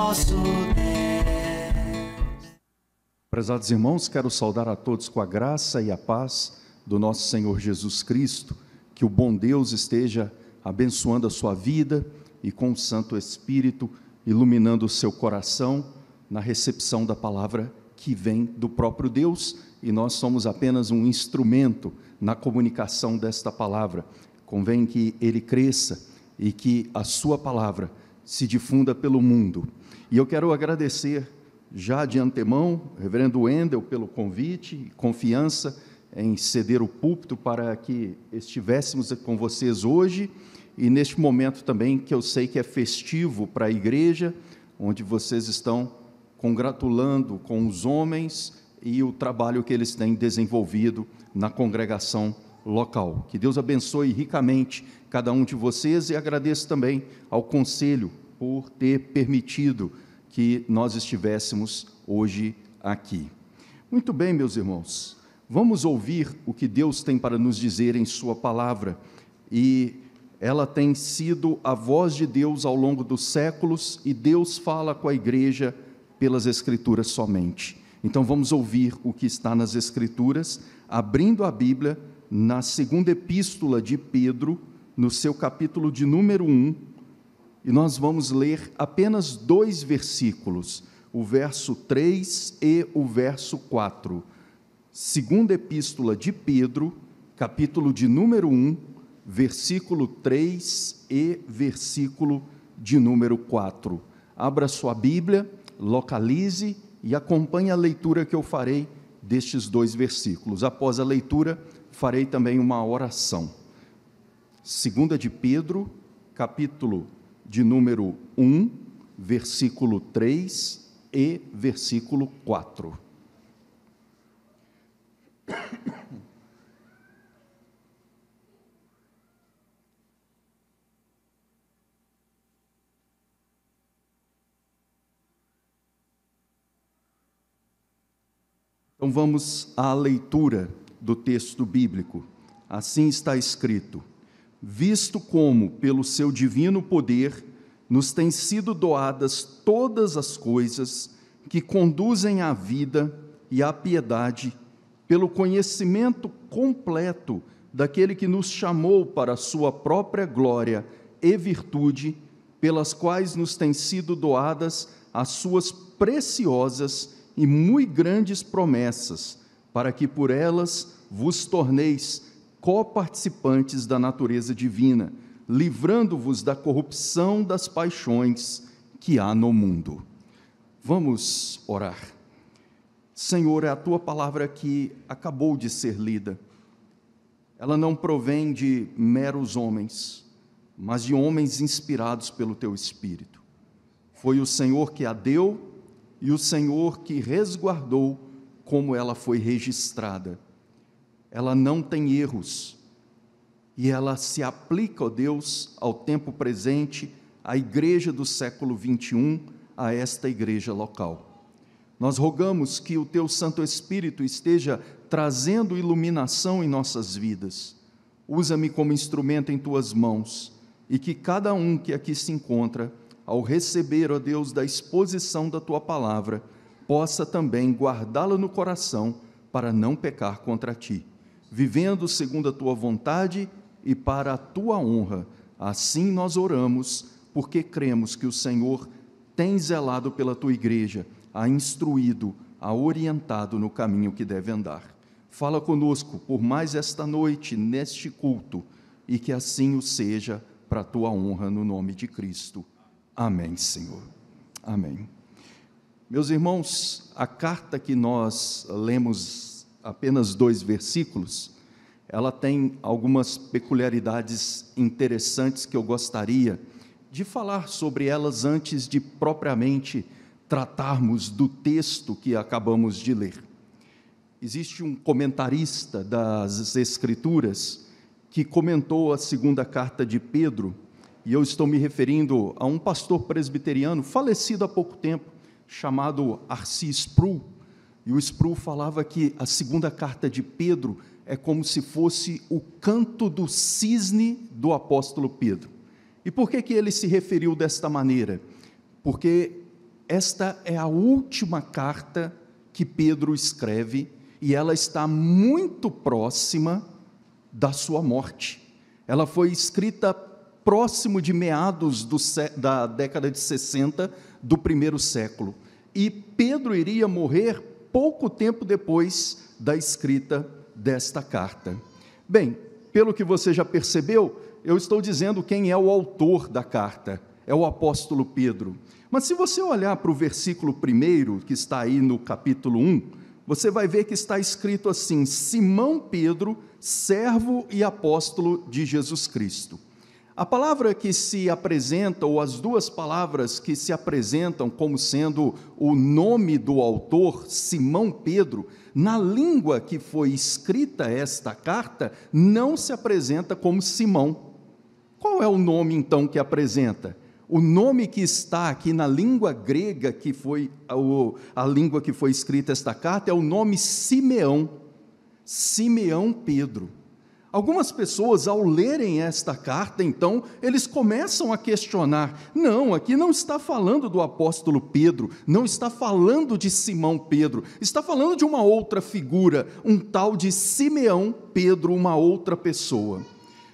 nosso Deus. Prezados irmãos, quero saudar a todos com a graça e a paz do nosso Senhor Jesus Cristo, que o bom Deus esteja abençoando a sua vida e com o Santo Espírito iluminando o seu coração na recepção da palavra que vem do próprio Deus, e nós somos apenas um instrumento na comunicação desta palavra. Convém que ele cresça e que a sua palavra se difunda pelo mundo. E eu quero agradecer já de antemão, reverendo Wendel, pelo convite e confiança em ceder o púlpito para que estivéssemos com vocês hoje, e neste momento também que eu sei que é festivo para a igreja, onde vocês estão congratulando com os homens e o trabalho que eles têm desenvolvido na congregação local. Que Deus abençoe ricamente cada um de vocês, e agradeço também ao conselho por ter permitido que nós estivéssemos hoje aqui. Muito bem, meus irmãos, vamos ouvir o que Deus tem para nos dizer em sua palavra, e ela tem sido a voz de Deus ao longo dos séculos, e Deus fala com a igreja pelas Escrituras somente. Então vamos ouvir o que está nas Escrituras, abrindo a Bíblia na segunda epístola de Pedro, no seu capítulo de número 1, e nós vamos ler apenas 2 versículos, o verso 3 e o verso 4. Segunda epístola de Pedro, capítulo de número 1, versículo 3 e versículo de número 4. Abra sua Bíblia, localize e acompanhe a leitura que eu farei destes 2 versículos. Após a leitura, farei também uma oração. Segunda de Pedro, capítulo de número 1, versículo 3 e versículo 4. Então vamos à leitura do texto bíblico. Assim está escrito: visto como, pelo seu divino poder, nos têm sido doadas todas as coisas que conduzem à vida e à piedade, pelo conhecimento completo daquele que nos chamou para a sua própria glória e virtude, pelas quais nos têm sido doadas as suas preciosas e muito grandes promessas, para que por elas vos torneis coparticipantes da natureza divina, livrando-vos da corrupção das paixões que há no mundo. Vamos orar. Senhor, é a Tua palavra que acabou de ser lida. Ela não provém de meros homens, mas de homens inspirados pelo Teu Espírito. Foi o Senhor que a deu e o Senhor que resguardou como ela foi registrada. Ela não tem erros, e ela se aplica, ó Deus, ao tempo presente, à igreja do século 21, a esta igreja local. Nós rogamos que o Teu Santo Espírito esteja trazendo iluminação em nossas vidas. Usa-me como instrumento em Tuas mãos, e que cada um que aqui se encontra, ao receber, ó Deus, da exposição da Tua palavra, possa também guardá-la no coração para não pecar contra Ti, vivendo segundo a Tua vontade e para a Tua honra. Assim nós oramos, porque cremos que o Senhor tem zelado pela Tua igreja, a instruído, a orientado no caminho que deve andar. Fala conosco por mais esta noite, neste culto, e que assim o seja para a Tua honra, no nome de Cristo. Amém, Senhor. Amém. Meus irmãos, a carta que nós lemos, apenas 2 versículos, ela tem algumas peculiaridades interessantes que eu gostaria de falar sobre elas antes de propriamente tratarmos do texto que acabamos de ler. Existe um comentarista das Escrituras que comentou a segunda carta de Pedro, e eu estou me referindo a um pastor presbiteriano falecido há pouco tempo, chamado R.C. Sproul, e o Sproul falava que a segunda carta de Pedro é como se fosse o canto do cisne do apóstolo Pedro. E por que ele se referiu desta maneira? Porque esta é a última carta que Pedro escreve e ela está muito próxima da sua morte. Ela foi escrita próximo de meados da década de 60 do primeiro século. E Pedro iria morrer pouco tempo depois da escrita desta carta. Bem, pelo que você já percebeu, eu estou dizendo quem é o autor da carta, é o apóstolo Pedro. Mas se você olhar para o versículo 1, que está aí no capítulo 1, você vai ver que está escrito assim: Simão Pedro, servo e apóstolo de Jesus Cristo. A palavra que se apresenta, ou as duas palavras que se apresentam como sendo o nome do autor, Simão Pedro, na língua que foi escrita esta carta, não se apresenta como Simão. Qual é o nome então que apresenta? O nome que está aqui na língua grega, que foi a língua que foi escrita esta carta, é o nome Simeão, Simeão Pedro. Algumas pessoas, ao lerem esta carta, então, eles começam a questionar: não, aqui não está falando do apóstolo Pedro, não está falando de Simão Pedro, está falando de uma outra figura, um tal de Simeão Pedro, uma outra pessoa.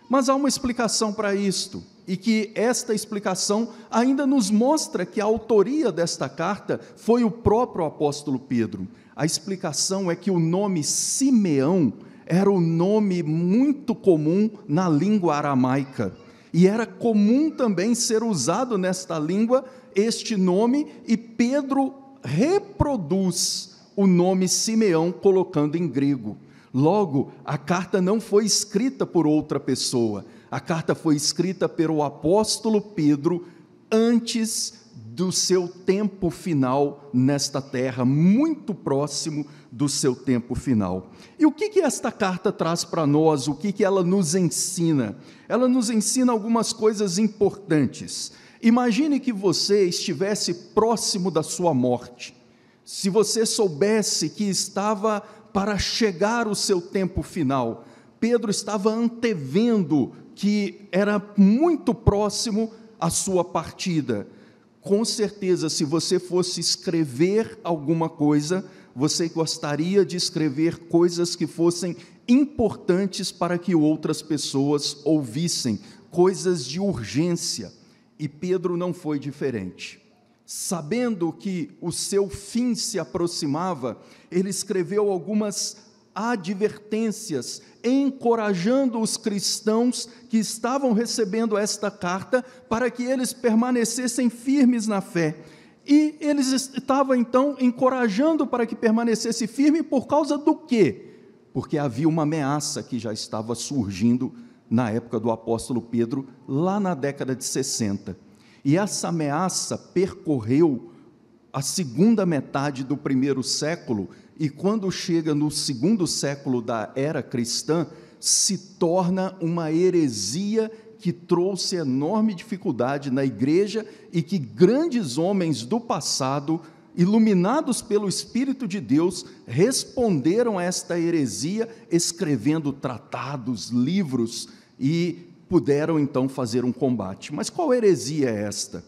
Mas há uma explicação para isto, e que esta explicação ainda nos mostra que a autoria desta carta foi o próprio apóstolo Pedro. A explicação é que o nome Simeão era um nome muito comum na língua aramaica, e era comum também ser usado nesta língua este nome, e Pedro reproduz o nome Simeão colocando em grego. Logo, a carta não foi escrita por outra pessoa, a carta foi escrita pelo apóstolo Pedro antes do seu tempo final nesta terra, muito próximo do seu tempo final. E o que esta carta traz para nós? O que ela nos ensina? Ela nos ensina algumas coisas importantes. Imagine que você estivesse próximo da sua morte. Se você soubesse que estava para chegar o seu tempo final, Pedro estava antevendo que era muito próximo a sua partida. Com certeza, se você fosse escrever alguma coisa, você gostaria de escrever coisas que fossem importantes para que outras pessoas ouvissem, coisas de urgência. E Pedro não foi diferente. Sabendo que o seu fim se aproximava, ele escreveu algumas advertências, encorajando os cristãos que estavam recebendo esta carta para que eles permanecessem firmes na fé. E eles estavam então encorajando para que permanecesse firme por causa do quê? Porque havia uma ameaça que já estava surgindo na época do apóstolo Pedro, lá na década de 60. E essa ameaça percorreu a segunda metade do primeiro século, e quando chega no segundo século da era cristã, se torna uma heresia que trouxe enorme dificuldade na igreja e que grandes homens do passado, iluminados pelo Espírito de Deus, responderam a esta heresia escrevendo tratados, livros, e puderam então fazer um combate. Mas qual heresia é esta?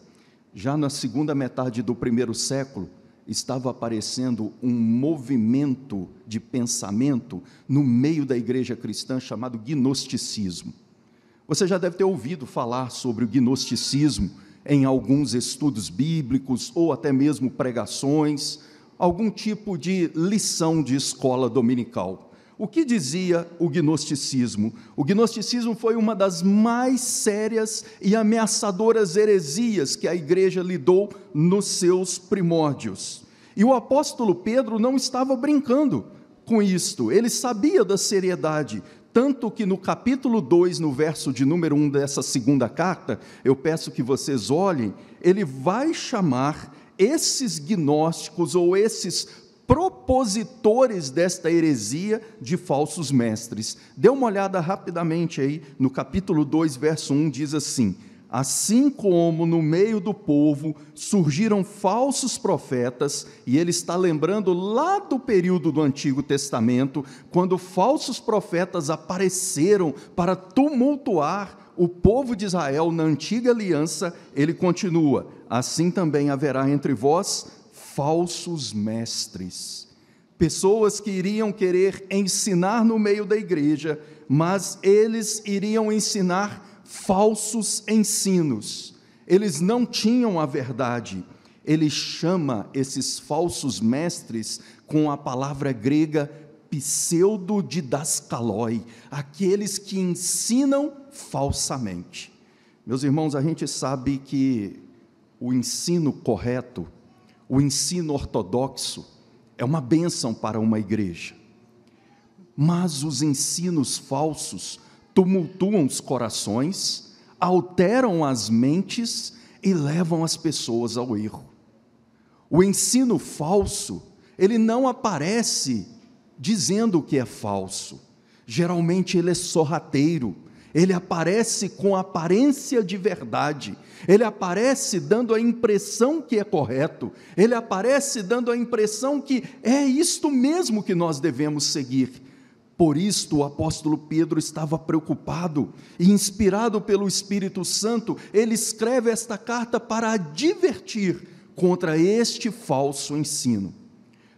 Já na segunda metade do primeiro século, estava aparecendo um movimento de pensamento no meio da igreja cristã chamado gnosticismo. Você já deve ter ouvido falar sobre o gnosticismo em alguns estudos bíblicos ou até mesmo pregações, algum tipo de lição de escola dominical. O que dizia o gnosticismo? O gnosticismo foi uma das mais sérias e ameaçadoras heresias que a igreja lidou nos seus primórdios. E o apóstolo Pedro não estava brincando com isto, ele sabia da seriedade, tanto que no capítulo 2, no verso de número 1 dessa segunda carta, eu peço que vocês olhem, ele vai chamar esses gnósticos ou esses propositores desta heresia de falsos mestres. Dê uma olhada rapidamente aí, no capítulo 2, verso 1, diz assim: assim como no meio do povo surgiram falsos profetas, e ele está lembrando lá do período do Antigo Testamento, quando falsos profetas apareceram para tumultuar o povo de Israel na antiga aliança, ele continua: assim também haverá entre vós falsos mestres. Pessoas que iriam querer ensinar no meio da igreja, mas eles iriam ensinar falsos ensinos. Eles não tinham a verdade. Ele chama esses falsos mestres com a palavra grega pseudodidaskaloi, aqueles que ensinam falsamente. Meus irmãos, a gente sabe que o ensino correto, o ensino ortodoxo, é uma bênção para uma igreja. Mas os ensinos falsos tumultuam os corações, alteram as mentes e levam as pessoas ao erro. O ensino falso, ele não aparece dizendo que é falso. Geralmente ele é sorrateiro, ele aparece com aparência de verdade, ele aparece dando a impressão que é correto, ele aparece dando a impressão que é isto mesmo que nós devemos seguir. Por isto o apóstolo Pedro estava preocupado e, inspirado pelo Espírito Santo, ele escreve esta carta para advertir contra este falso ensino.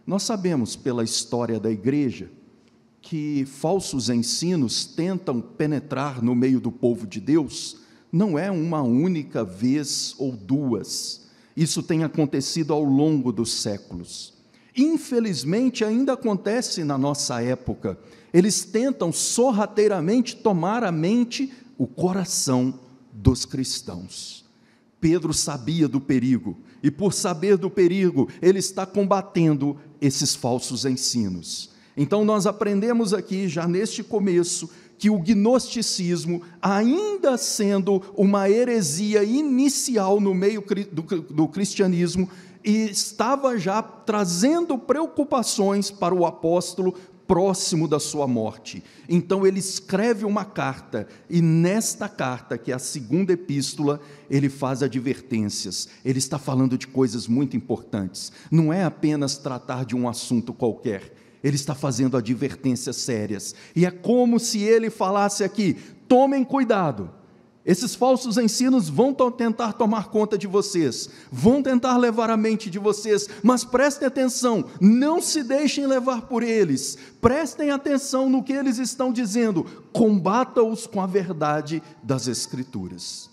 Nós sabemos pela história da igreja que falsos ensinos tentam penetrar no meio do povo de Deus, não é uma única vez ou duas. Isso tem acontecido ao longo dos séculos. Infelizmente, ainda acontece na nossa época. Eles tentam sorrateiramente tomar a mente, o coração dos cristãos. Pedro sabia do perigo, e por saber do perigo, ele está combatendo esses falsos ensinos. Então nós aprendemos aqui, já neste começo, que o gnosticismo, ainda sendo uma heresia inicial no meio do cristianismo, estava já trazendo preocupações para o apóstolo próximo da sua morte. Então ele escreve uma carta, e nesta carta, que é a segunda epístola, ele faz advertências. Ele está falando de coisas muito importantes. Não é apenas tratar de um assunto qualquer. Ele está fazendo advertências sérias. E é como se ele falasse aqui: tomem cuidado. Esses falsos ensinos vão tentar tomar conta de vocês, vão tentar levar a mente de vocês, mas prestem atenção, não se deixem levar por eles, prestem atenção no que eles estão dizendo, combata-os com a verdade das Escrituras.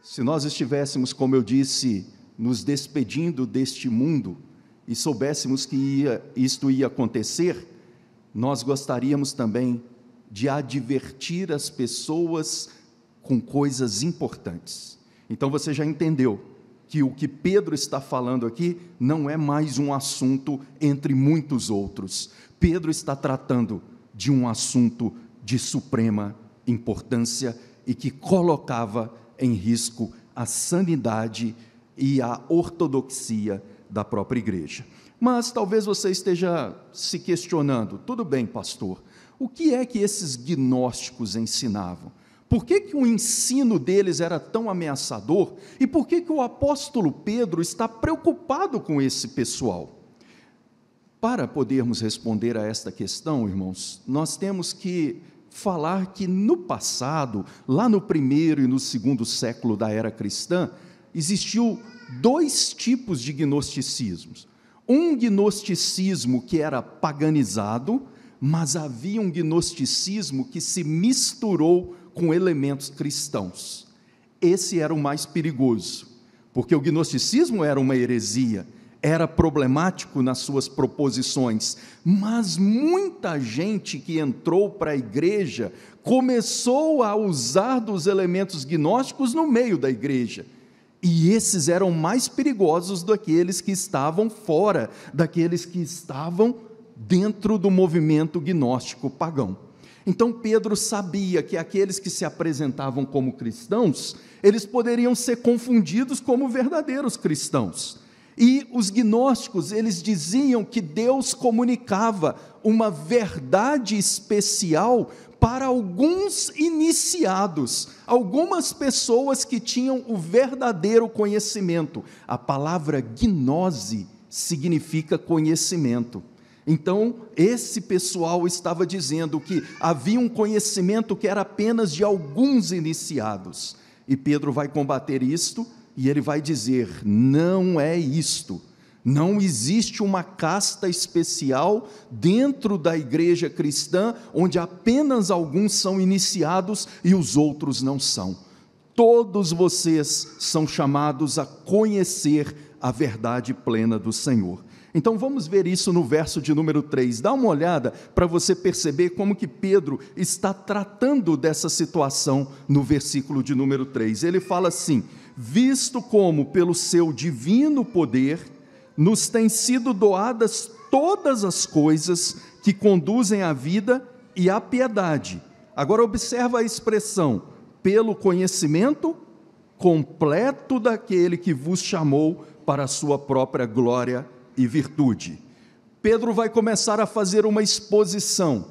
Se nós estivéssemos, como eu disse, nos despedindo deste mundo, e soubéssemos que isto ia acontecer, nós gostaríamos também de advertir as pessoas com coisas importantes. Então você já entendeu que o que Pedro está falando aqui não é mais um assunto entre muitos outros. Pedro está tratando de um assunto de suprema importância e que colocava em risco a sanidade e a ortodoxia da própria igreja. Mas talvez você esteja se questionando: tudo bem, pastor, o que é que esses gnósticos ensinavam? Por que o ensino deles era tão ameaçador? E por que o apóstolo Pedro está preocupado com esse pessoal? Para podermos responder a esta questão, irmãos, nós temos que falar que no passado, lá no primeiro e no segundo século da era cristã, existiu dois tipos de gnosticismos. Um gnosticismo que era paganizado, mas havia um gnosticismo que se misturou com elementos cristãos. Esse era o mais perigoso, porque o gnosticismo era uma heresia, era problemático nas suas proposições, mas muita gente que entrou para a igreja começou a usar dos elementos gnósticos no meio da igreja, e esses eram mais perigosos daqueles que estavam fora, daqueles que estavam dentro do movimento gnóstico pagão. Então Pedro sabia que aqueles que se apresentavam como cristãos, eles poderiam ser confundidos como verdadeiros cristãos. E os gnósticos, eles diziam que Deus comunicava uma verdade especial para alguns iniciados, algumas pessoas que tinham o verdadeiro conhecimento. A palavra gnose significa conhecimento. Então, esse pessoal estava dizendo que havia um conhecimento que era apenas de alguns iniciados. E Pedro vai combater isto, E ele vai dizer: não é isto. Não existe uma casta especial dentro da igreja cristã, onde apenas alguns são iniciados e os outros não são. Todos vocês são chamados a conhecer a verdade plena do Senhor. Então vamos ver isso no verso de número 3. Dá uma olhada para você perceber como que Pedro está tratando dessa situação no versículo de número 3. Ele fala assim: visto como pelo seu divino poder nos têm sido doadas todas as coisas que conduzem à vida e à piedade. Agora observa a expressão: pelo conhecimento completo daquele que vos chamou para a sua própria glória e virtude. Pedro vai começar a fazer uma exposição,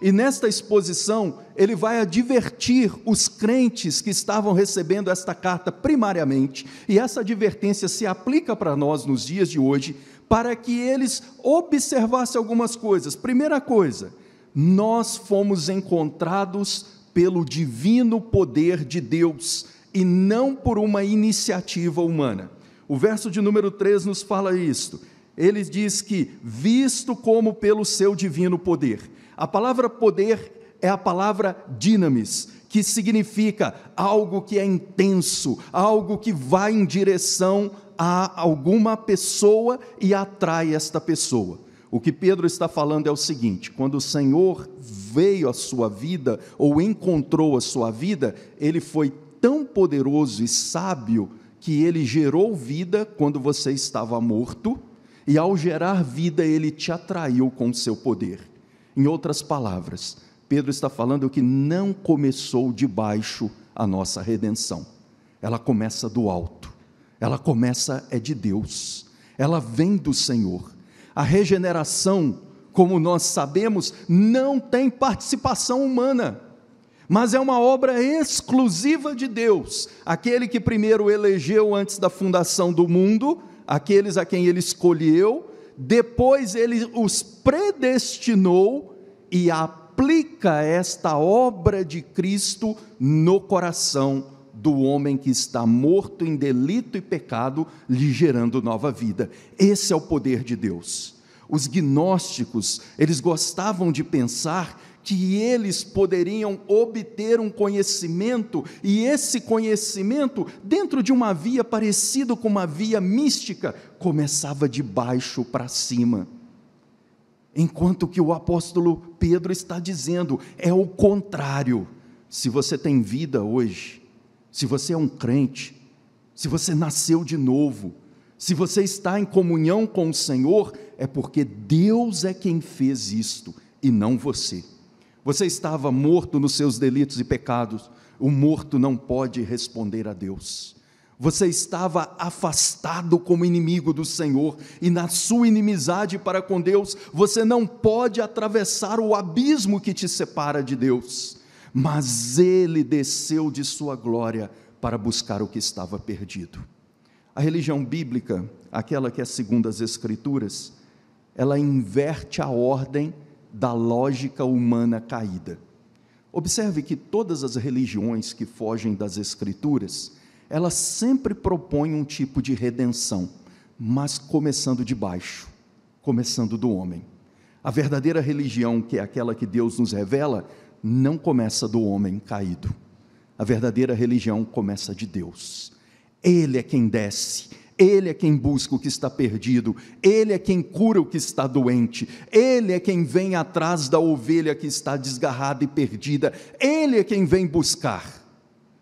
e nesta exposição ele vai advertir os crentes que estavam recebendo esta carta primariamente, e essa advertência se aplica para nós nos dias de hoje, para que eles observassem algumas coisas. Primeira coisa, nós fomos encontrados pelo divino poder de Deus, e não por uma iniciativa humana. O verso de número 3 nos fala isto. Ele diz que, visto como pelo seu divino poder. A palavra poder é a palavra dinamis, que significa algo que é intenso, algo que vai em direção a alguma pessoa e atrai esta pessoa. O que Pedro está falando é o seguinte: quando o Senhor veio à sua vida, ou encontrou a sua vida, Ele foi tão poderoso e sábio, que Ele gerou vida quando você estava morto, e ao gerar vida, Ele te atraiu com o seu poder. Em outras palavras, Pedro está falando que não começou de baixo a nossa redenção. Ela começa do alto, ela começa de Deus, ela vem do Senhor. A regeneração, como nós sabemos, não tem participação humana, mas é uma obra exclusiva de Deus, aquele que primeiro elegeu antes da fundação do mundo, aqueles a quem Ele escolheu, depois Ele os predestinou e aplica esta obra de Cristo no coração do homem que está morto em delito e pecado, lhe gerando nova vida. Esse é o poder de Deus. Os gnósticos, eles gostavam de pensar que eles poderiam obter um conhecimento, e esse conhecimento, dentro de uma via parecida com uma via mística, começava de baixo para cima. Enquanto que o apóstolo Pedro está dizendo, é o contrário. Se você tem vida hoje, se você é um crente, se você nasceu de novo, se você está em comunhão com o Senhor, é porque Deus é quem fez isto, e não você. Você estava morto nos seus delitos e pecados, o morto não pode responder a Deus. Você estava afastado como inimigo do Senhor, e na sua inimizade para com Deus, você não pode atravessar o abismo que te separa de Deus, mas Ele desceu de sua glória para buscar o que estava perdido. A religião bíblica, aquela que é segundo as Escrituras, ela inverte a ordem da lógica humana caída. Observe que todas as religiões que fogem das Escrituras, elas sempre propõem um tipo de redenção, mas começando de baixo, começando do homem. A verdadeira religião, que é aquela que Deus nos revela, não começa do homem caído. A verdadeira religião começa de Deus. Ele é quem desce, Ele é quem busca o que está perdido, Ele é quem cura o que está doente, Ele é quem vem atrás da ovelha que está desgarrada e perdida, Ele é quem vem buscar.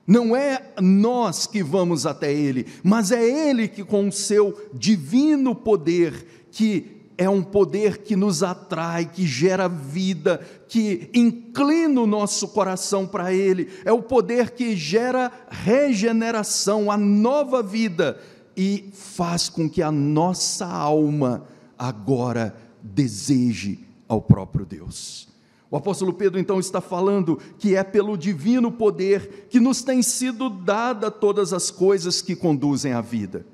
Não é nós que vamos até Ele, mas é Ele que, com o seu divino poder, que é um poder que nos atrai, que gera vida, que inclina o nosso coração para Ele, é o poder que gera regeneração, a nova vida, e faz com que a nossa alma agora deseje ao próprio Deus. O apóstolo Pedro então está falando que é pelo divino poder que nos tem sido dada todas as coisas que conduzem à vida.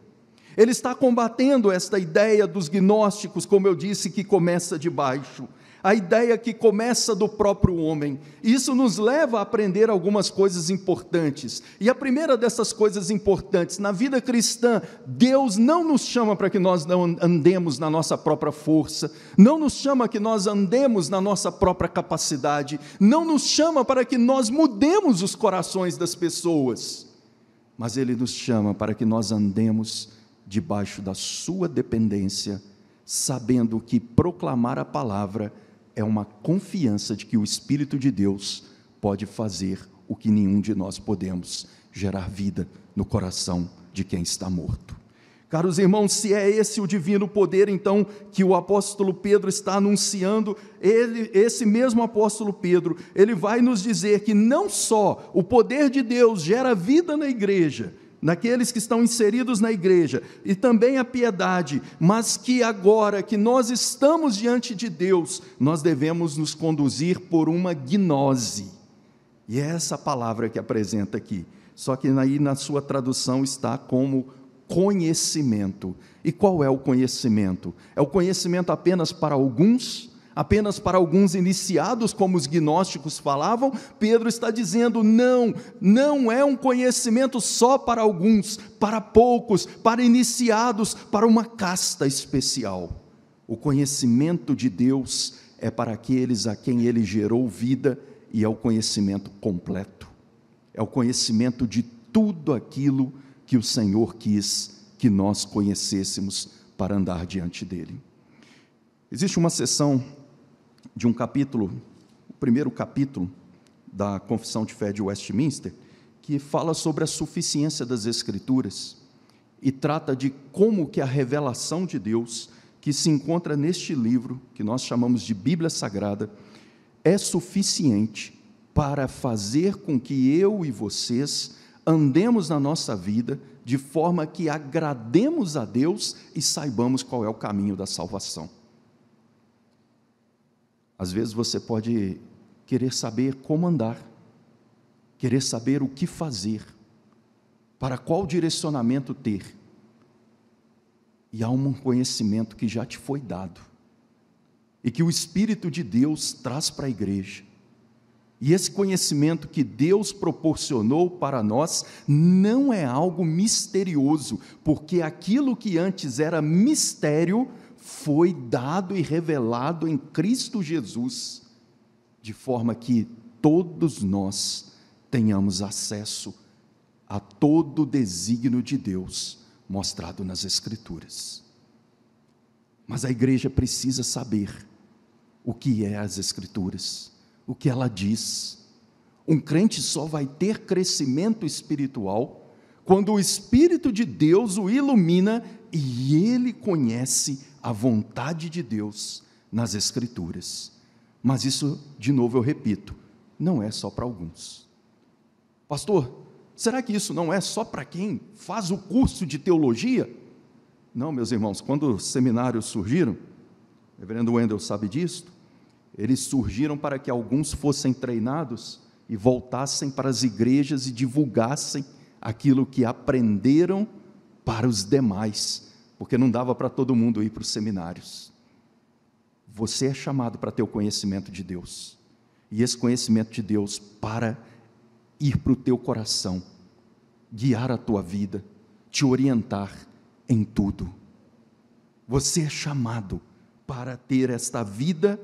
Ele está combatendo esta ideia dos gnósticos, como eu disse, que começa de baixo. A ideia que começa do próprio homem. Isso nos leva a aprender algumas coisas importantes. E a primeira dessas coisas importantes, na vida cristã, Deus não nos chama para que nós não andemos na nossa própria força, não nos chama que nós andemos na nossa própria capacidade, não nos chama para que nós mudemos os corações das pessoas, mas Ele nos chama para que nós andemos debaixo da sua dependência, sabendo que proclamar a palavra é uma confiança de que o Espírito de Deus pode fazer o que nenhum de nós podemos, gerar vida no coração de quem está morto. Caros irmãos, se é esse o divino poder, então, que o apóstolo Pedro está anunciando, esse mesmo apóstolo Pedro, ele vai nos dizer que não só o poder de Deus gera vida na igreja, naqueles que estão inseridos na igreja, e também a piedade, mas que agora que nós estamos diante de Deus, nós devemos nos conduzir por uma gnose, e é essa palavra que apresenta aqui, só que aí na sua tradução está como conhecimento. E qual é o conhecimento? É o conhecimento apenas para alguns iniciados, como os gnósticos falavam? Pedro está dizendo, não é um conhecimento só para alguns, para poucos, para iniciados, para uma casta especial. O conhecimento de Deus é para aqueles a quem Ele gerou vida, e é o conhecimento completo, é o conhecimento de tudo aquilo que o Senhor quis que nós conhecêssemos para andar diante dEle. Existe uma seção de um capítulo, o primeiro capítulo da Confissão de Fé de Westminster, que fala sobre a suficiência das Escrituras e trata de como que a revelação de Deus, que se encontra neste livro, que nós chamamos de Bíblia Sagrada, é suficiente para fazer com que eu e vocês andemos na nossa vida de forma que agrademos a Deus e saibamos qual é o caminho da salvação. Às vezes você pode querer saber como andar, querer saber o que fazer, para qual direcionamento ter, e há um conhecimento que já te foi dado, e que o Espírito de Deus traz para a igreja, e esse conhecimento que Deus proporcionou para nós não é algo misterioso, porque aquilo que antes era mistério foi dado e revelado em Cristo Jesus, de forma que todos nós tenhamos acesso a todo o desígnio de Deus mostrado nas Escrituras. Mas a igreja precisa saber o que é as Escrituras, o que ela diz. Um crente só vai ter crescimento espiritual quando o Espírito de Deus o ilumina e ele conhece a vontade de Deus nas Escrituras. Mas isso, de novo eu repito, não é só para alguns. Pastor, será que isso não é só para quem faz o curso de teologia? Não, meus irmãos, quando os seminários surgiram, o reverendo Wendel sabe disso, eles surgiram para que alguns fossem treinados e voltassem para as igrejas e divulgassem aquilo que aprenderam para os demais, porque não dava para todo mundo ir para os seminários. Você é chamado para ter o conhecimento de Deus, e esse conhecimento de Deus para ir para o teu coração, guiar a tua vida, te orientar em tudo. Você é chamado para ter esta vida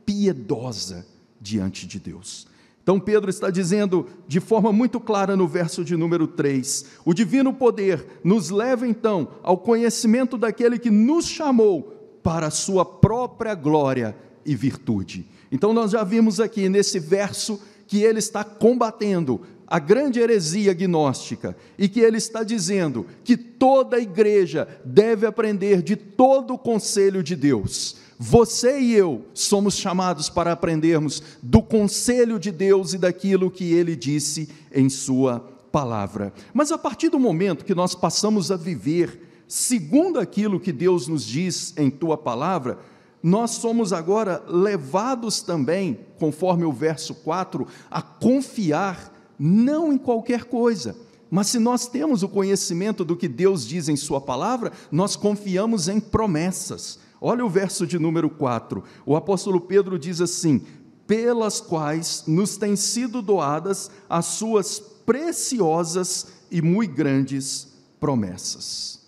piedosa diante de Deus. Então Pedro está dizendo de forma muito clara no verso de número 3, o divino poder nos leva então ao conhecimento daquele que nos chamou para a sua própria glória e virtude. Então nós já vimos aqui nesse verso que ele está combatendo a grande heresia gnóstica, e que ele está dizendo que toda a igreja deve aprender de todo o conselho de Deus. Você e eu somos chamados para aprendermos do conselho de Deus e daquilo que Ele disse em sua palavra. Mas a partir do momento que nós passamos a viver segundo aquilo que Deus nos diz em tua palavra, nós somos agora levados também, conforme o verso 4, a confiar não em qualquer coisa, mas se nós temos o conhecimento do que Deus diz em sua palavra, nós confiamos em promessas. Olha o verso de número 4. O apóstolo Pedro diz assim: pelas quais nos têm sido doadas as suas preciosas e muito grandes promessas.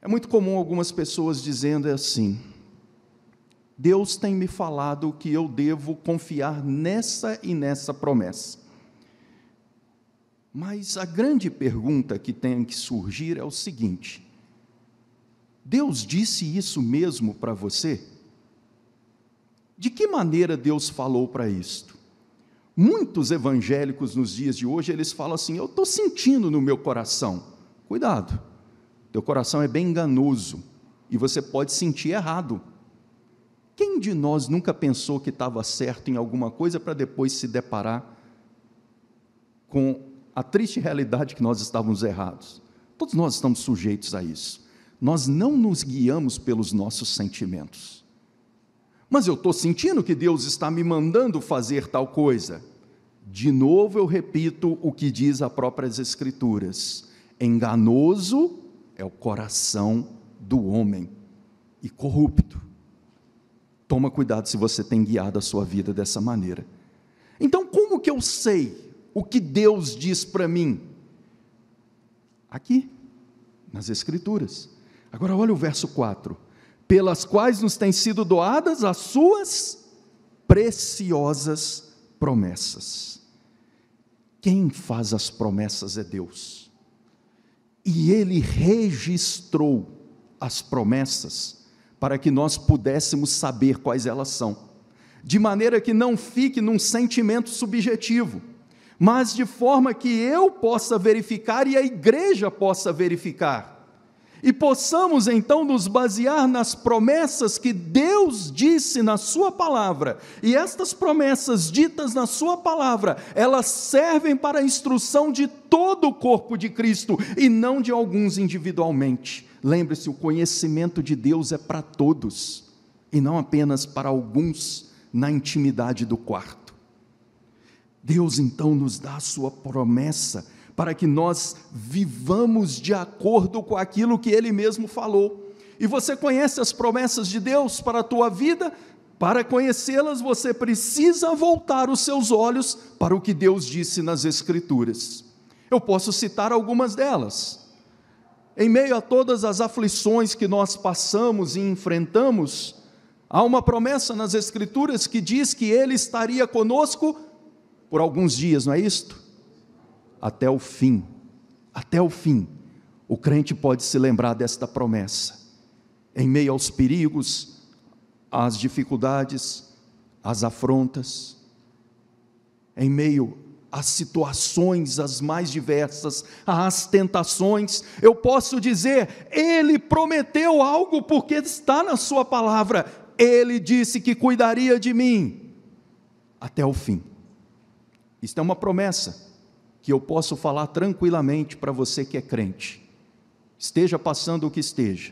É muito comum algumas pessoas dizendo assim: Deus tem me falado que eu devo confiar nessa e nessa promessa. Mas a grande pergunta que tem que surgir é o seguinte: Deus disse isso mesmo para você? De que maneira Deus falou para isto? Muitos evangélicos nos dias de hoje, eles falam assim: eu estou sentindo no meu coração. Cuidado, teu coração é bem enganoso e você pode sentir errado. Quem de nós nunca pensou que estava certo em alguma coisa para depois se deparar com a triste realidade que nós estávamos errados? Todos nós estamos sujeitos a isso. Nós não nos guiamos pelos nossos sentimentos. Mas eu estou sentindo que Deus está me mandando fazer tal coisa. De novo eu repito o que diz as próprias Escrituras: enganoso é o coração do homem e corrupto. Toma cuidado se você tem guiado a sua vida dessa maneira. Então, como que eu sei o que Deus diz para mim? Aqui, nas Escrituras. Agora olha o verso 4. Pelas quais nos têm sido doadas as suas preciosas promessas. Quem faz as promessas é Deus. E Ele registrou as promessas para que nós pudéssemos saber quais elas são, de maneira que não fique num sentimento subjetivo, mas de forma que eu possa verificar e a igreja possa verificar, e possamos então nos basear nas promessas que Deus disse na sua palavra. E estas promessas ditas na sua palavra, elas servem para a instrução de todo o corpo de Cristo e não de alguns individualmente. Lembre-se, o conhecimento de Deus é para todos e não apenas para alguns na intimidade do quarto. Deus então nos dá a sua promessa para que nós vivamos de acordo com aquilo que Ele mesmo falou. E você conhece as promessas de Deus para a tua vida? Para conhecê-las, você precisa voltar os seus olhos para o que Deus disse nas Escrituras. Eu posso citar algumas delas. Em meio a todas as aflições que nós passamos e enfrentamos, há uma promessa nas Escrituras que diz que Ele estaria conosco por alguns dias, não é isto? Até o fim. Até o fim. O crente pode se lembrar desta promessa. Em meio aos perigos, às dificuldades, às afrontas, em meio às situações as mais diversas, às tentações, eu posso dizer: Ele prometeu algo porque está na sua palavra. Ele disse que cuidaria de mim até o fim. Isto é uma promessa que eu posso falar tranquilamente para você que é crente. Esteja passando o que esteja,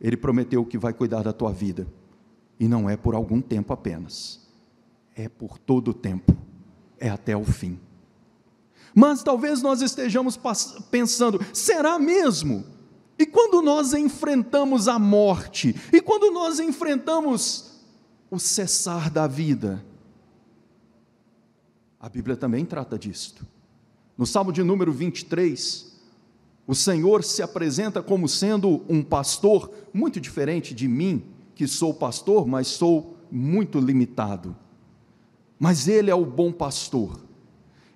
Ele prometeu que vai cuidar da tua vida, e não é por algum tempo apenas, é por todo o tempo, é até o fim. Mas talvez nós estejamos pensando: será mesmo? E quando nós enfrentamos a morte, e quando nós enfrentamos o cessar da vida? A Bíblia também trata disto. No Salmo de número 23, o Senhor se apresenta como sendo um pastor muito diferente de mim, que sou pastor, mas sou muito limitado. Mas Ele é o bom pastor.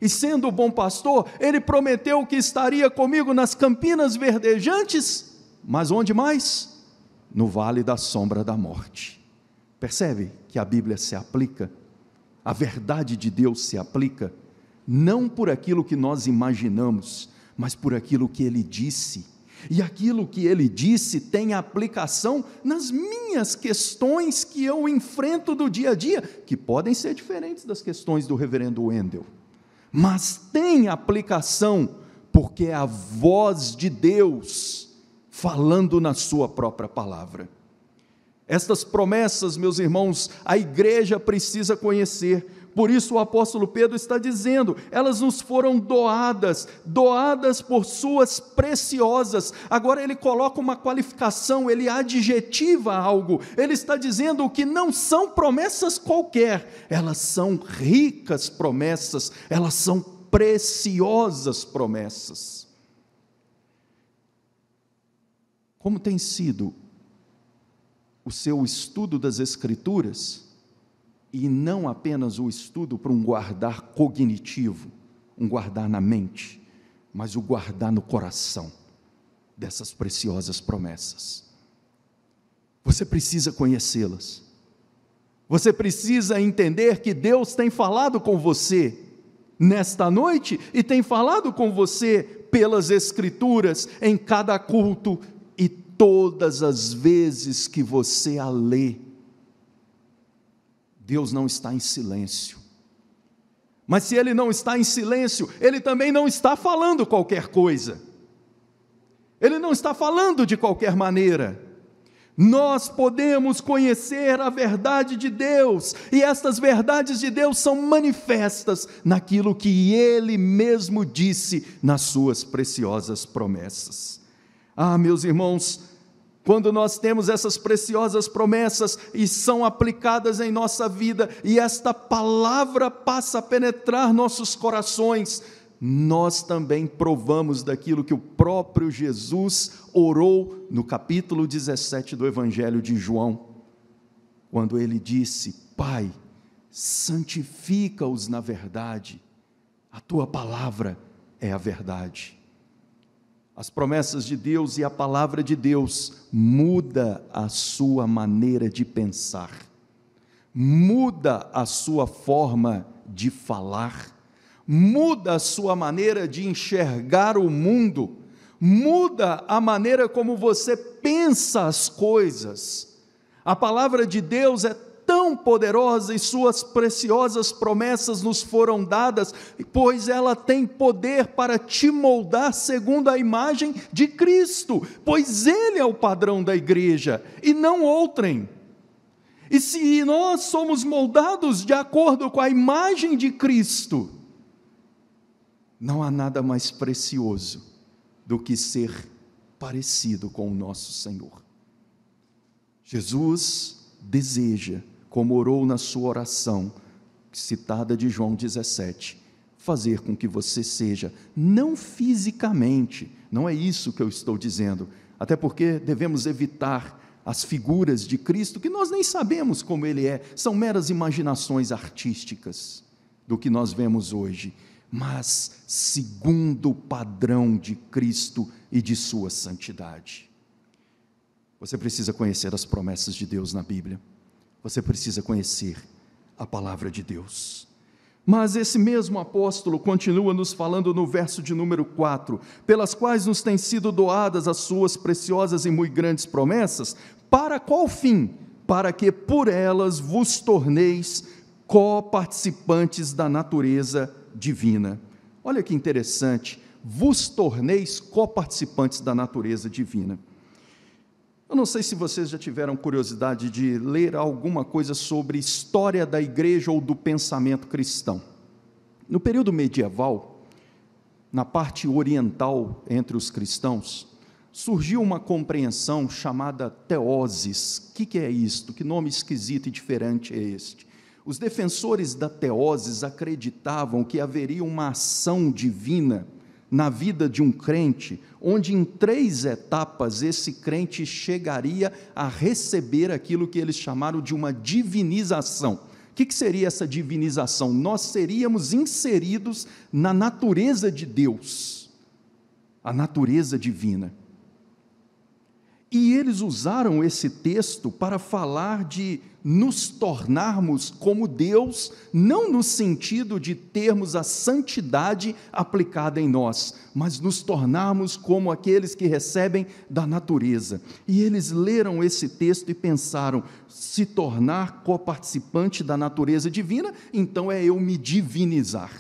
E sendo o bom pastor, Ele prometeu que estaria comigo nas campinas verdejantes, mas onde mais? No vale da sombra da morte. Percebe que a Bíblia se aplica? A verdade de Deus se aplica? Não por aquilo que nós imaginamos, mas por aquilo que Ele disse. E aquilo que Ele disse tem aplicação nas minhas questões que eu enfrento do dia a dia, que podem ser diferentes das questões do reverendo Wendel, mas tem aplicação, porque é a voz de Deus falando na sua própria palavra. Estas promessas, meus irmãos, a igreja precisa conhecer, Por isso o apóstolo Pedro está dizendo, elas nos foram doadas por suas preciosas. Agora ele coloca uma qualificação, ele adjetiva algo, ele está dizendo que não são promessas qualquer, elas são ricas promessas, elas são preciosas promessas. Como tem sido o seu estudo das Escrituras? E não apenas o estudo para um guardar cognitivo, um guardar na mente, mas o guardar no coração dessas preciosas promessas. Você precisa conhecê-las. Você precisa entender que Deus tem falado com você nesta noite e tem falado com você pelas Escrituras, em cada culto e todas as vezes que você a lê. Deus não está em silêncio, mas se Ele não está em silêncio, Ele também não está falando qualquer coisa, Ele não está falando de qualquer maneira. Nós podemos conhecer a verdade de Deus, e estas verdades de Deus são manifestas naquilo que Ele mesmo disse nas suas preciosas promessas. Meus irmãos, quando nós temos essas preciosas promessas e são aplicadas em nossa vida, e esta palavra passa a penetrar nossos corações, nós também provamos daquilo que o próprio Jesus orou no capítulo 17 do Evangelho de João, quando ele disse: Pai, santifica-os na verdade, a tua palavra é a verdade. As promessas de Deus e a palavra de Deus muda a sua maneira de pensar, muda a sua forma de falar, muda a sua maneira de enxergar o mundo, muda a maneira como você pensa as coisas. A palavra de Deus é tão poderosa e suas preciosas promessas nos foram dadas, pois ela tem poder para te moldar segundo a imagem de Cristo, pois Ele é o padrão da igreja e não outrem. E se nós somos moldados de acordo com a imagem de Cristo, não há nada mais precioso do que ser parecido com o nosso Senhor. Jesus deseja, como orou na sua oração, citada de João 17, fazer com que você seja, não fisicamente, não é isso que eu estou dizendo, até porque devemos evitar as figuras de Cristo, que nós nem sabemos como Ele é, são meras imaginações artísticas do que nós vemos hoje, mas segundo o padrão de Cristo e de sua santidade. Você precisa conhecer as promessas de Deus na Bíblia, você precisa conhecer a palavra de Deus. Mas esse mesmo apóstolo continua nos falando no verso de número 4, pelas quais nos têm sido doadas as suas preciosas e muito grandes promessas, para qual fim? Para que por elas vos torneis coparticipantes da natureza divina. Olha que interessante, vos torneis coparticipantes da natureza divina. Eu não sei se vocês já tiveram curiosidade de ler alguma coisa sobre história da igreja ou do pensamento cristão. No período medieval, na parte oriental entre os cristãos, surgiu uma compreensão chamada teoses. O que é isto? Que nome esquisito e diferente é este? Os defensores da teoses acreditavam que haveria uma ação divina na vida de um crente, onde em 3 etapas esse crente chegaria a receber aquilo que eles chamaram de uma divinização. O que seria essa divinização? Nós seríamos inseridos na natureza de Deus, a natureza divina. E eles usaram esse texto para falar de nos tornarmos como Deus, não no sentido de termos a santidade aplicada em nós, mas nos tornarmos como aqueles que recebem da natureza. E eles leram esse texto e pensaram, se tornar coparticipante da natureza divina, então é eu me divinizar.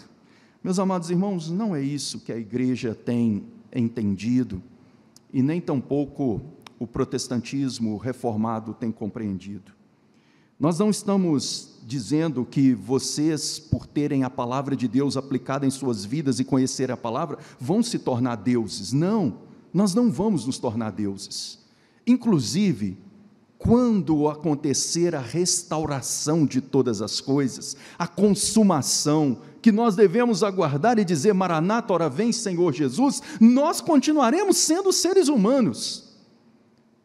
Meus amados irmãos, não é isso que a igreja tem entendido, e nem tampouco o protestantismo reformado tem compreendido. Nós não estamos dizendo que vocês, por terem a palavra de Deus aplicada em suas vidas e conhecerem a palavra, vão se tornar deuses. Não, nós não vamos nos tornar deuses. Inclusive, quando acontecer a restauração de todas as coisas, a consumação, que nós devemos aguardar e dizer, Maranata, ora vem Senhor Jesus, nós continuaremos sendo seres humanos.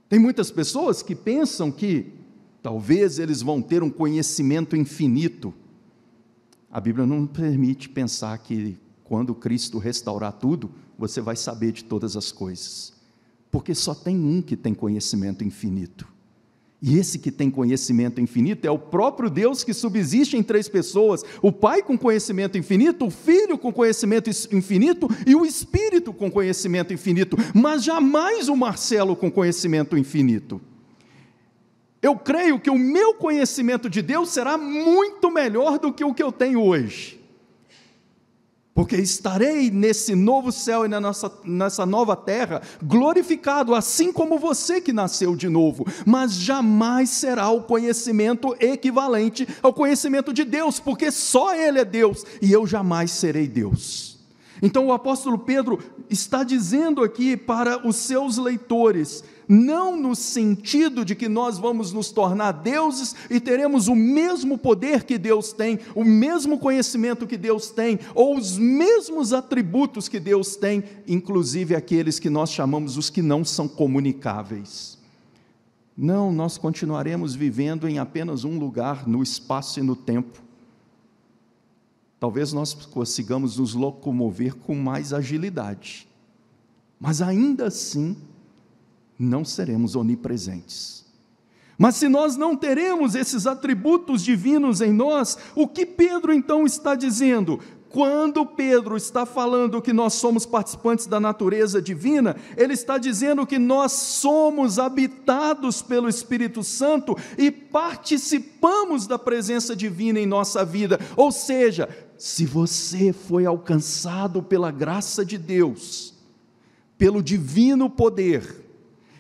Tem muitas pessoas que pensam que talvez eles vão ter um conhecimento infinito. A Bíblia não permite pensar que quando Cristo restaurar tudo, você vai saber de todas as coisas, porque só tem um que tem conhecimento infinito. E esse que tem conhecimento infinito é o próprio Deus que subsiste em três pessoas, o Pai com conhecimento infinito, o Filho com conhecimento infinito e o Espírito com conhecimento infinito, mas jamais o Marcelo com conhecimento infinito. Eu creio que o meu conhecimento de Deus será muito melhor do que o que eu tenho hoje, porque estarei nesse novo céu e nessa nova terra, glorificado, assim como você que nasceu de novo, mas jamais será o conhecimento equivalente ao conhecimento de Deus, porque só Ele é Deus, e eu jamais serei Deus. Então o apóstolo Pedro está dizendo aqui para os seus leitores, não no sentido de que nós vamos nos tornar deuses e teremos o mesmo poder que Deus tem, o mesmo conhecimento que Deus tem, ou os mesmos atributos que Deus tem, inclusive aqueles que nós chamamos os que não são comunicáveis. Não, nós continuaremos vivendo em apenas um lugar, no espaço e no tempo. Talvez nós consigamos nos locomover com mais agilidade, mas ainda assim, não seremos onipresentes. Mas se nós não teremos esses atributos divinos em nós, o que Pedro então está dizendo? Quando Pedro está falando que nós somos participantes da natureza divina, ele está dizendo que nós somos habitados pelo Espírito Santo e participamos da presença divina em nossa vida. Ou seja, se você foi alcançado pela graça de Deus, pelo divino poder,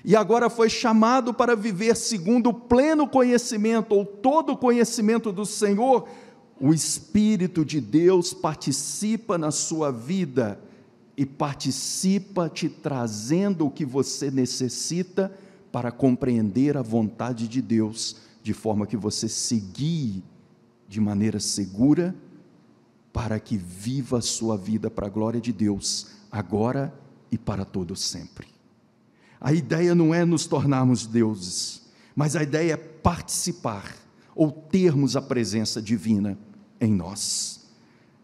e agora foi chamado para viver segundo o pleno conhecimento, ou todo o conhecimento do Senhor, o Espírito de Deus participa na sua vida, e participa te trazendo o que você necessita para compreender a vontade de Deus, de forma que você se guie de maneira segura, para que viva a sua vida para a glória de Deus, agora e para todo sempre. A ideia não é nos tornarmos deuses, mas a ideia é participar, ou termos a presença divina em nós.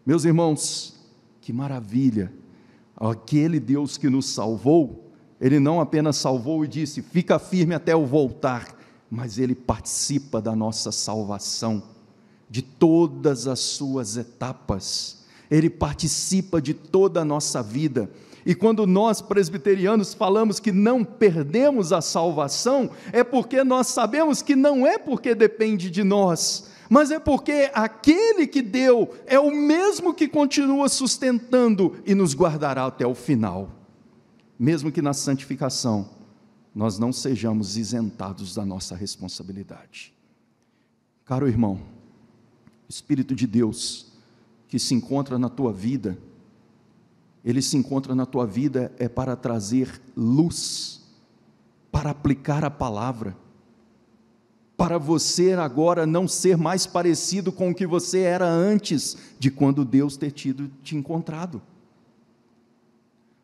Meus irmãos, que maravilha, aquele Deus que nos salvou, Ele não apenas salvou e disse, fica firme até eu voltar, mas Ele participa da nossa salvação, de todas as suas etapas, Ele participa de toda a nossa vida. E quando nós presbiterianos falamos que não perdemos a salvação, é porque nós sabemos que não é porque depende de nós, mas é porque aquele que deu é o mesmo que continua sustentando e nos guardará até o final, mesmo que na santificação nós não sejamos isentados da nossa responsabilidade. Caro irmão, o Espírito de Deus que se encontra na tua vida, ele se encontra na tua vida é para trazer luz, para aplicar a palavra, para você agora não ser mais parecido com o que você era antes de quando Deus ter te encontrado,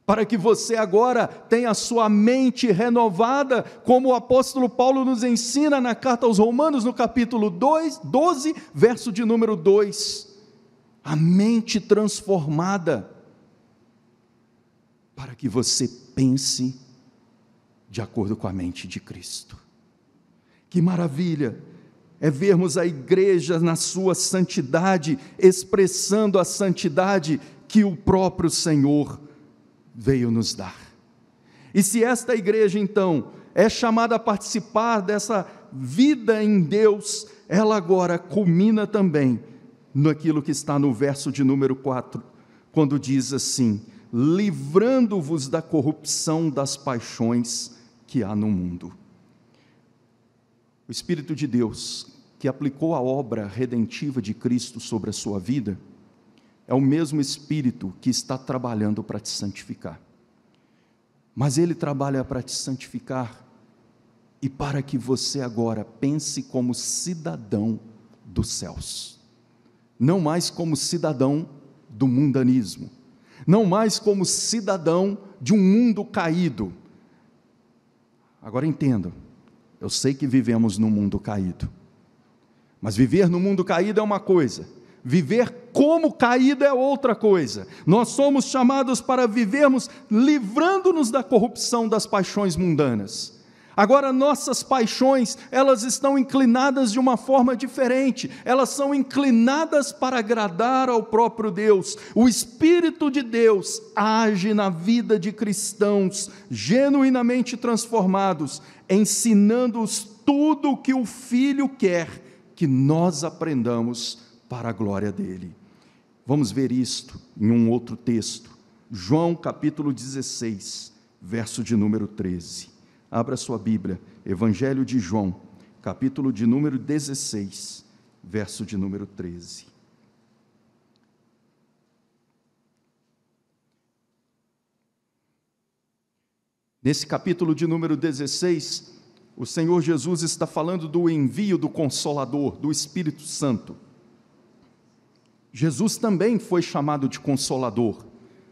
para que você agora tenha a sua mente renovada, como o apóstolo Paulo nos ensina na carta aos Romanos, no capítulo 12, verso de número 2, a mente transformada, para que você pense de acordo com a mente de Cristo. Que maravilha é vermos a igreja na sua santidade, expressando a santidade que o próprio Senhor veio nos dar. E se esta igreja então é chamada a participar dessa vida em Deus, ela agora culmina também naquilo que está no verso de número 4, quando diz assim, livrando-vos da corrupção das paixões que há no mundo. O Espírito de Deus que aplicou a obra redentiva de Cristo sobre a sua vida, é o mesmo Espírito que está trabalhando para te santificar. Mas Ele trabalha para te santificar e para que você agora pense como cidadão dos céus, não mais como cidadão do mundanismo, não mais como cidadão de um mundo caído. Agora entenda, eu sei que vivemos num mundo caído, mas viver no mundo caído é uma coisa, viver como caído é outra coisa. Nós somos chamados para vivermos livrando-nos da corrupção das paixões mundanas. Agora, nossas paixões, elas estão inclinadas de uma forma diferente, elas são inclinadas para agradar ao próprio Deus. O Espírito de Deus age na vida de cristãos genuinamente transformados, ensinando-os tudo o que o Filho quer que nós aprendamos para a glória dele. Vamos ver isto em um outro texto, João capítulo 16, verso de número 13. Abra sua Bíblia, Evangelho de João, capítulo de número 16, verso de número 13. Nesse capítulo de número 16, o Senhor Jesus está falando do envio do Consolador, do Espírito Santo. Jesus também foi chamado de Consolador,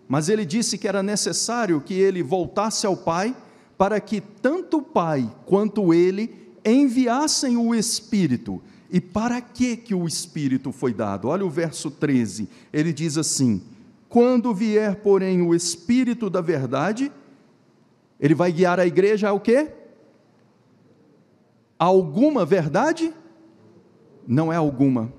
mas ele disse que era necessário que ele voltasse ao Pai, para que tanto o Pai quanto ele enviassem o Espírito. E para que o Espírito foi dado? Olha o verso 13, ele diz assim: quando vier, porém, o Espírito da verdade, ele vai guiar a igreja ao quê? Alguma verdade? Não é alguma.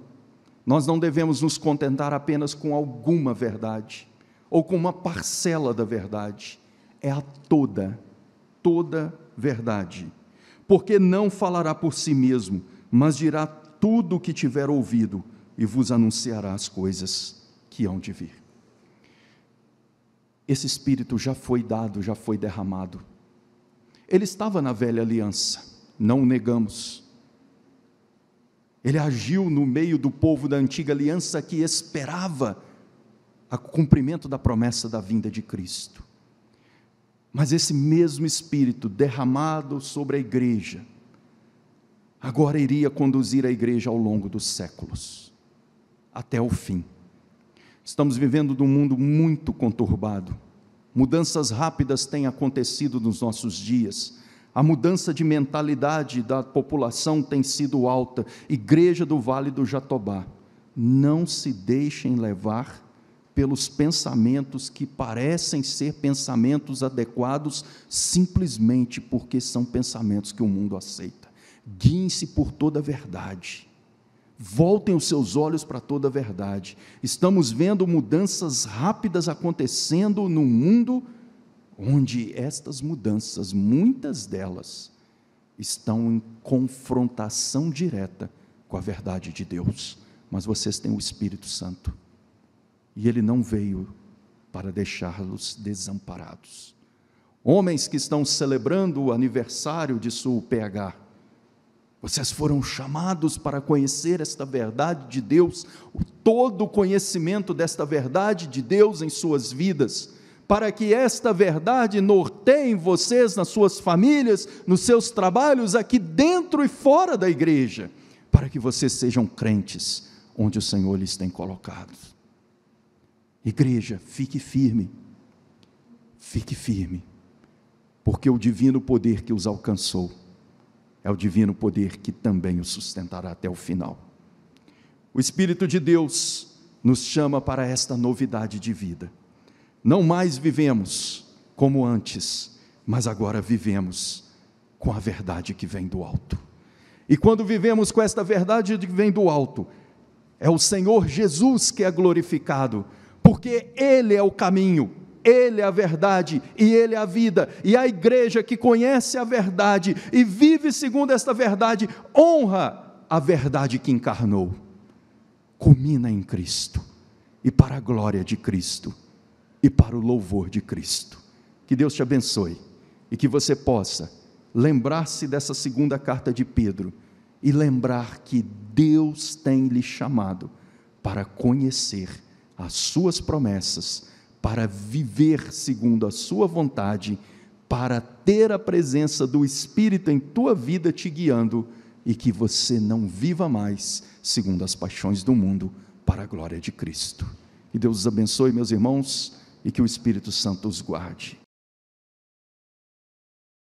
Nós não devemos nos contentar apenas com alguma verdade, ou com uma parcela da verdade, é a toda verdade, porque não falará por si mesmo, mas dirá tudo o que tiver ouvido, e vos anunciará as coisas que hão de vir. Esse Espírito já foi dado, já foi derramado, ele estava na velha aliança, não o negamos, ele agiu no meio do povo da antiga aliança que esperava o cumprimento da promessa da vinda de Cristo. Mas esse mesmo Espírito derramado sobre a igreja, agora iria conduzir a igreja ao longo dos séculos, até o fim. Estamos vivendo num mundo muito conturbado, mudanças rápidas têm acontecido nos nossos dias, a mudança de mentalidade da população tem sido alta. Igreja do Vale do Jatobá, não se deixem levar pelos pensamentos que parecem ser pensamentos adequados, simplesmente porque são pensamentos que o mundo aceita. Guiem-se por toda a verdade, voltem os seus olhos para toda a verdade. Estamos vendo mudanças rápidas acontecendo no mundo, onde estas mudanças, muitas delas, estão em confrontação direta com a verdade de Deus. Mas vocês têm o Espírito Santo, e ele não veio para deixá-los desamparados. Homens que estão celebrando o aniversário de sua PH, vocês foram chamados para conhecer esta verdade de Deus, todo o conhecimento desta verdade de Deus em suas vidas, para que esta verdade norteie vocês nas suas famílias, nos seus trabalhos, aqui dentro e fora da igreja, para que vocês sejam crentes onde o Senhor lhes tem colocado. Igreja, fique firme, porque o divino poder que os alcançou, é o divino poder que também os sustentará até o final. O Espírito de Deus nos chama para esta novidade de vida. Não mais vivemos como antes, mas agora vivemos com a verdade que vem do alto. E quando vivemos com esta verdade que vem do alto, é o Senhor Jesus que é glorificado, porque Ele é o caminho, Ele é a verdade e Ele é a vida. E a igreja que conhece a verdade e vive segundo esta verdade, honra a verdade que encarnou, culmina em Cristo, e para a glória de Cristo, e para o louvor de Cristo. Que Deus te abençoe, e que você possa lembrar-se dessa segunda carta de Pedro, e lembrar que Deus tem lhe chamado para conhecer as suas promessas, para viver segundo a sua vontade, para ter a presença do Espírito em tua vida te guiando, e que você não viva mais segundo as paixões do mundo, para a glória de Cristo. Que Deus os abençoe, meus irmãos, e que o Espírito Santo os guarde.